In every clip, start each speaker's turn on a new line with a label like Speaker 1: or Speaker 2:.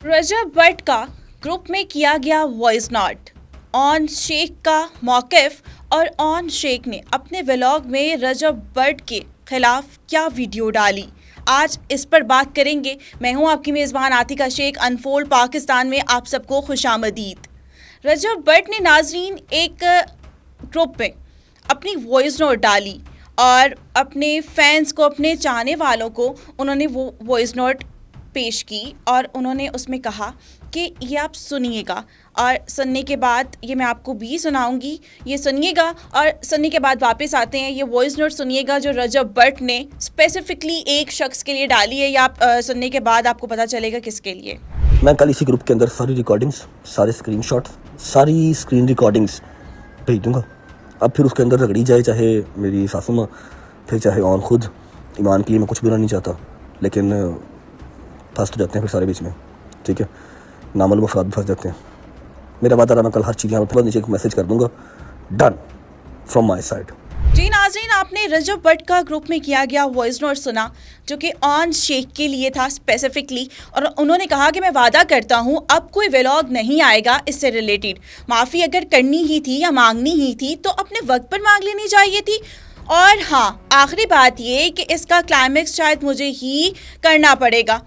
Speaker 1: रजब भट्ट का ग्रुप में किया गया वॉइस नोट। ऑन शेख का मौकिफ और ऑन शेख ने अपने व्लॉग में रजब भट्ट के खिलाफ क्या वीडियो डाली, आज इस पर बात करेंगे। मैं हूं आपकी मेज़बान आतिका शेख। अनफोल्ड पाकिस्तान में आप सबको खुशामदीद। रजब भट्ट ने नाजरीन एक ग्रुप में अपनी वॉइस नोट डाली और अपने फैंस को, अपने चाहने वालों को उन्होंने वो वॉइस नोट पेश की और उन्होंने उसमें कहा कि ये आप सुनिएगा और सुनने के बाद ये मैं आपको भी सुनाऊंगी, ये सुनिएगा और सुनने के बाद वापस आते हैं। ये वॉइस नोट सुनिएगा जो रजब भट्ट ने स्पेसिफिकली एक शख्स के लिए डाली है। या आप सुनने के बाद आपको पता चलेगा किसके लिए।
Speaker 2: मैं कल इसी ग्रुप के अंदर सारी रिकॉर्डिंग्स, सारे स्क्रीनशॉट्स, सारी स्क्रीन रिकॉर्डिंग्स भेज दूंगा। अब फिर उसके अंदर रगड़ी जाए, चाहे मेरी सासू माँ, फिर चाहे ऑन खुद। ईमान के लिए मैं कुछ बुरा नहीं चाहता, लेकिन फंस तो जाते हैं फिर सारे बीच में। ठीक है, नामालूम अफराद फंस जाते हैं। मेरा वादा रहा, मैं कल हर चीज़ यहाँ पर नीचे एक मैसेज कर दूंगा। Done from my side.
Speaker 1: जी नाज़रीन, आपने रजब भट्ट का ग्रुप में किया गया वॉइस नोट सुना जो कि ऑन शेख के लिए था स्पेसिफिकली, और उन्होंने कहा कि मैं वादा करता हूं अब कोई व्लॉग नहीं आएगा इससे रिलेटेड। माफ़ी अगर करनी ही थी या मांगनी ही थी तो अपने वक्त पर मांग लेनी चाहिए थी। और हाँ, आखिरी बात ये कि इसका क्लाइमेक्स शायद मुझे ही करना पड़ेगा।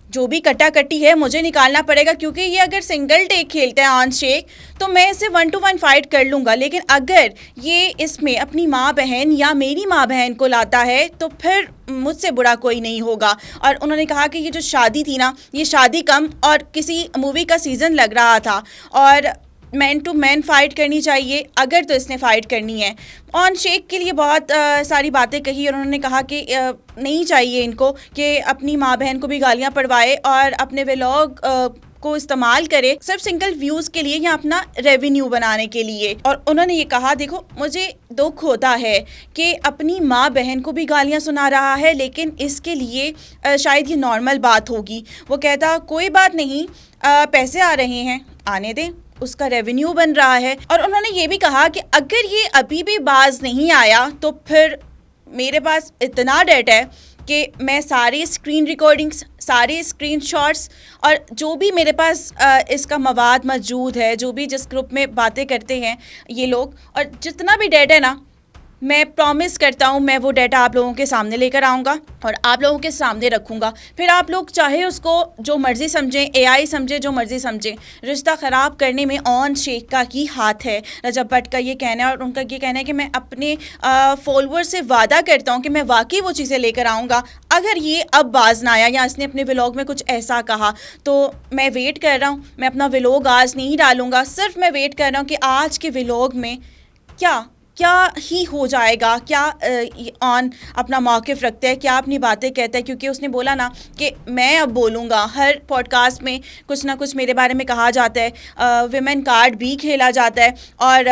Speaker 1: जो भी कट्टी है मुझे निकालना पड़ेगा, क्योंकि ये अगर सिंगल टेक खेलते हैं ऑन शेख तो मैं इसे 1 to 1 फाइट कर लूँगा। लेकिन अगर ये इसमें अपनी माँ बहन या मेरी माँ बहन को लाता है तो फिर मुझसे बुरा कोई नहीं होगा। और उन्होंने कहा कि ये जो शादी थी ना, ये शादी कम और किसी मूवी का सीज़न लग रहा था और मैन टू मैन फ़ाइट करनी चाहिए अगर तो इसने फ़ाइट करनी है। ऑन शेख के लिए बहुत सारी बातें कही और उन्होंने कहा कि नहीं चाहिए इनको कि अपनी माँ बहन को भी गालियाँ पड़वाए और अपने व्लॉग को इस्तेमाल करे सिर्फ सिंगल व्यूज़ के लिए या अपना रेवेन्यू बनाने के लिए। और उन्होंने ये कहा, देखो मुझे दुख होता है कि अपनी माँ बहन को भी गालियाँ सुना रहा है, लेकिन इसके लिए शायद ये नॉर्मल बात होगी। वो कहता कोई बात नहीं, पैसे आ रहे हैं, आने दें, उसका रेवेन्यू बन रहा है। और उन्होंने ये भी कहा कि अगर ये अभी भी बाज नहीं आया तो फिर मेरे पास इतना डेटा है कि मैं सारी स्क्रीन रिकॉर्डिंग्स, सारे स्क्रीनशॉट्स और जो भी मेरे पास इसका मवाद मौजूद है, जो भी जिस ग्रुप में बातें करते हैं ये लोग, और जितना भी डेटा है ना, मैं प्रॉमिस करता हूँ मैं वो डेटा आप लोगों के सामने लेकर आऊँगा और आप लोगों के सामने रखूँगा। फिर आप लोग चाहे उसको जो मर्ज़ी समझें, AI समझें, जो मर्ज़ी समझें, रिश्ता ख़राब करने में ऑन शेख का ही हाथ है। रजब भट्ट का ये कहना है और उनका ये कहना है कि मैं अपने फॉलोअर से वादा करता हूँ कि मैं वाकई वो चीज़ें लेकर आऊँगा। अगर ये अब बाज ना आया या इसने अपने व्लॉग में कुछ ऐसा कहा तो मैं वेट कर रहा हूँ। मैं अपना व्लॉग आज नहीं डालूँगा, सिर्फ मैं वेट कर रहा हूँ कि आज के व्लॉग में क्या ही हो जाएगा, क्या ऑन अपना मौक़िफ़ रखता है, क्या अपनी बातें कहता है। क्योंकि उसने बोला ना कि मैं अब बोलूँगा, हर पॉडकास्ट में कुछ ना कुछ मेरे बारे में कहा जाता है, विमेन कार्ड भी खेला जाता है और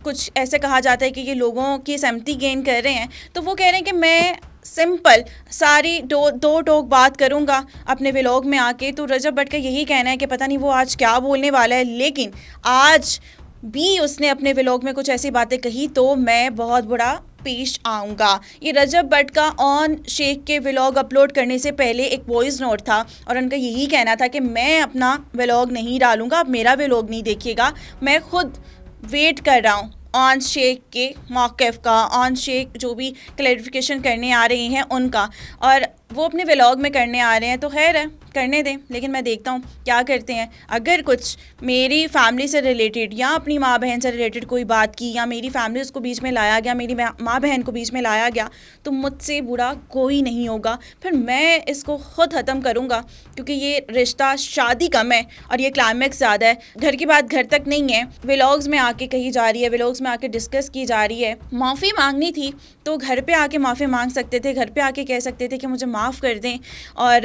Speaker 1: कुछ ऐसे कहा जाता है कि ये लोगों की सहमति गेन कर रहे हैं। तो वो कह रहे हैं कि मैं सिंपल सारी दो टोक बात करूँगा अपने व्लॉग में आके। तो रजब भट्ट का यही कहना है कि पता नहीं वो आज क्या बोलने वाला है, लेकिन आज भी उसने अपने व्लॉग में कुछ ऐसी बातें कही तो मैं बहुत बुरा पेश आऊँगा। ये रजब भट्ट का ऑन शेख के व्लॉग अपलोड करने से पहले एक वॉइस नोट था और उनका यही कहना था कि मैं अपना व्लॉग नहीं डालूँगा, आप मेरा व्लॉग नहीं देखिएगा, मैं खुद वेट कर रहा हूँ ऑन शेख के मौक़िफ़ का, ऑन शेख जो भी क्लैरिफिकेशन करने आ रहे हैं उनका, और वो अपने व्लॉग में करने आ रहे हैं तो खैर है, करने दें। लेकिन मैं देखता हूँ क्या करते हैं। अगर कुछ मेरी फैमिली से रिलेटेड या अपनी माँ बहन से रिलेटेड कोई बात की या मेरी फैमिली उसको बीच में लाया गया, मेरी माँ बहन को बीच में लाया गया, तो मुझसे बुरा कोई नहीं होगा। फिर मैं इसको ख़ुद ख़त्म करूँगा, क्योंकि ये रिश्ता शादी कम है और ये क्लाइमेक्स ज़्यादा है। घर की बात घर तक नहीं है, व्लॉग्स में आके कही जा रही है, व्लॉग्स में आके डिस्कस की जा रही है। माफ़ी मांगनी थी तो घर पे आके माफ़ी मांग सकते थे, घर पे आके कह सकते थे कि मुझे माफ़ कर दें, और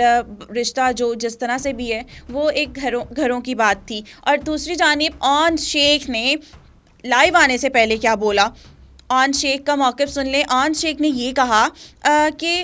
Speaker 1: रिश्ता जो जिस तरह से भी है वो एक घरों की बात थी। और दूसरी जानिब ऑन शेख ने लाइव आने से पहले क्या बोला, ऑन शेख का मौक़िफ़ सुन लें। ऑन शेख ने ये कहा कि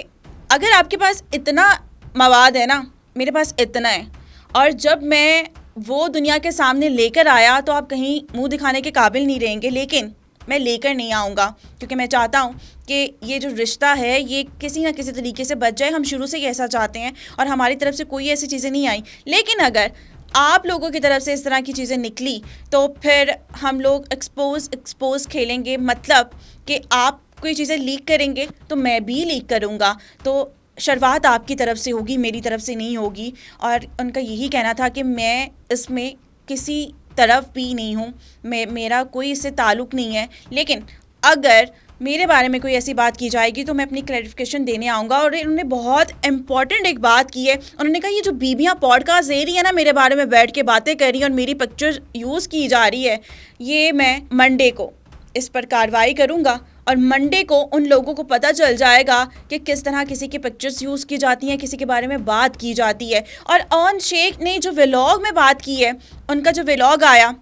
Speaker 1: अगर आपके पास इतना मवाद है ना, मेरे पास इतना है, और जब मैं वो दुनिया के सामने लेकर आया तो आप कहीं मुंह दिखाने के काबिल नहीं रहेंगे, लेकिन मैं लेकर नहीं आऊँगा क्योंकि मैं चाहता हूँ कि ये जो रिश्ता है ये किसी ना किसी तरीके से बच जाए। हम शुरू से ही ऐसा चाहते हैं और हमारी तरफ से कोई ऐसी चीज़ें नहीं आई। लेकिन अगर आप लोगों की तरफ से इस तरह की चीज़ें निकली तो फिर हम लोग एक्सपोज खेलेंगे, मतलब कि आप कोई चीज़ें लीक करेंगे तो मैं भी लीक करूँगा, तो शुरुआत आपकी तरफ से होगी, मेरी तरफ से नहीं होगी। और उनका यही कहना था कि मैं इसमें किसी तरफ भी नहीं हूँ, मेरा कोई इससे ताल्लुक़ नहीं है, लेकिन अगर मेरे बारे में कोई ऐसी बात की जाएगी तो मैं अपनी क्लैरिफिकेशन देने आऊँगा। और उन्होंने बहुत इंपॉर्टेंट एक बात की है, उन्होंने कहा ये जो बीबियाँ पॉडकास्ट दे रही है ना, मेरे बारे में बैठ के बातें कर रही है और मेरी पिक्चर यूज़ की जा रही है, ये मैं मंडे को इस पर कार्रवाई करूँगा और मंडे को उन लोगों को पता चल जाएगा कि किस तरह किसी की पिक्चर्स यूज़ की जाती हैं, किसी के बारे में बात की जाती है। और ऑन शेख ने जो व्लॉग में बात की है, उनका जो व्लॉग आया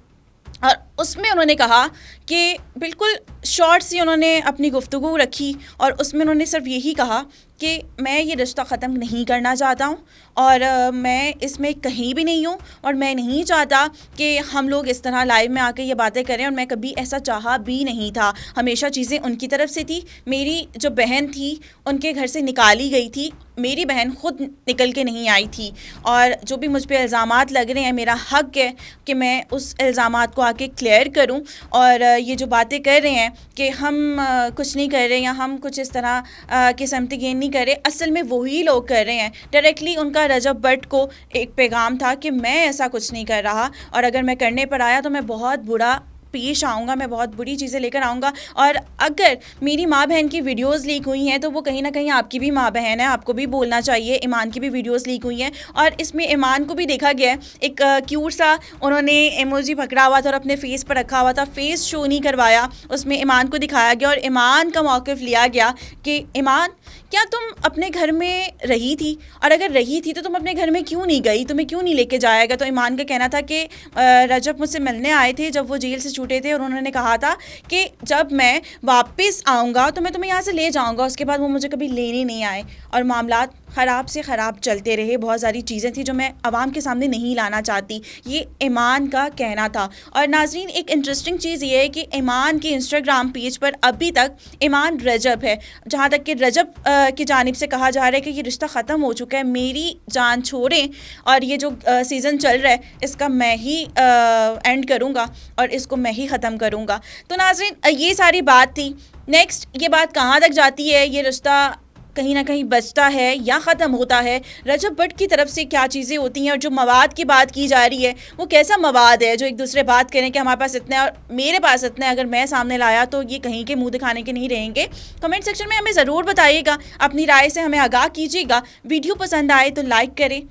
Speaker 1: और उसमें उन्होंने कहा कि बिल्कुल शॉर्ट सी उन्होंने अपनी गुफ्तगू रखी और उसमें उन्होंने सिर्फ यही कहा कि मैं ये रिश्ता ख़त्म नहीं करना चाहता हूँ और मैं इसमें कहीं भी नहीं हूँ और मैं नहीं चाहता कि हम लोग इस तरह लाइव में आके ये बातें करें, और मैं कभी ऐसा चाहा भी नहीं था। हमेशा चीज़ें उनकी तरफ से थी। मेरी जो बहन थी उनके घर से निकाली गई थी, मेरी बहन ख़ुद निकल के नहीं आई थी, और जो भी मुझ पे इल्ज़ामात लग रहे हैं मेरा हक़ है कि मैं उस इल्ज़ामात को आके क्लियर करूं। और ये जो बातें कर रहे हैं कि हम कुछ नहीं कर रहे या हम कुछ इस तरह के समथिंग गेन नहीं कर रहे, असल में वही लोग कर रहे हैं। डायरेक्टली उनका रजब भट्ट को एक पैगाम था कि मैं ऐसा कुछ नहीं कर रहा, और अगर मैं करने पर आया तो मैं बहुत बुरा पेश आऊँगा, मैं बहुत बुरी चीज़ें लेकर आऊँगा। और अगर मेरी माँ बहन की वीडियोस लीक हुई हैं तो वो कहीं ना कहीं आपकी भी माँ बहन है, आपको भी बोलना चाहिए। ईमान की भी वीडियोस लीक हुई हैं और इसमें ईमान को भी देखा गया है, एक क्यूट सा उन्होंने इमोजी पकड़ा हुआ था और अपने फेस पर रखा हुआ था, फेस शो नहीं करवाया, उसमें ईमान को दिखाया गया और ईमान का मौक़िफ़ लिया गया कि ईमान क्या तुम अपने घर में रही थी, और अगर रही थी तो तुम अपने घर में क्यों नहीं गई, तुम्हें क्यों नहीं लेके जाया गया। तो ईमान का कहना था कि रजब मुझसे मिलने आए थे जब वो जेल से छूटे थे और उन्होंने कहा था कि जब मैं वापस आऊँगा तो मैं तुम्हें यहाँ से ले जाऊँगा, उसके बाद वो मुझे कभी लेने नहीं आए और मामलात ख़राब से ख़राब चलते रहे। बहुत सारी चीज़ें थी जो मैं आवाम के सामने नहीं लाना चाहती, ये ईमान का कहना था। और नाज़रीन, एक इंटरेस्टिंग चीज़ ये है कि ईमान के इंस्टाग्राम पेज पर अभी तक ईमान रजब है, जहाँ तक कि रजब की जानिब से कहा जा रहा है कि ये रिश्ता ख़त्म हो चुका है, मेरी जान छोड़ें और ये जो सीज़न चल रहा है इसका मैं ही एंड करूँगा और इसको मैं ही ख़त्म करूँगा। तो नाज़रीन, ये सारी बात थी। नेक्स्ट ये बात कहाँ तक जाती है, ये रिश्ता कहीं ना कहीं बचता है या ख़त्म होता है, रजब भट्ट की तरफ से क्या चीज़ें होती हैं, और जो मवाद की बात की जा रही है वो कैसा मवाद है जो एक दूसरे बात करें कि हमारे पास इतना है और मेरे पास इतना है, अगर मैं सामने लाया तो ये कहीं के मुंह दिखाने के नहीं रहेंगे। कमेंट सेक्शन में हमें ज़रूर बताइएगा, अपनी राय से हमें आगाह कीजिएगा। वीडियो पसंद आए तो लाइक करें।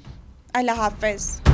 Speaker 1: अल्लाह हाफ़िज़।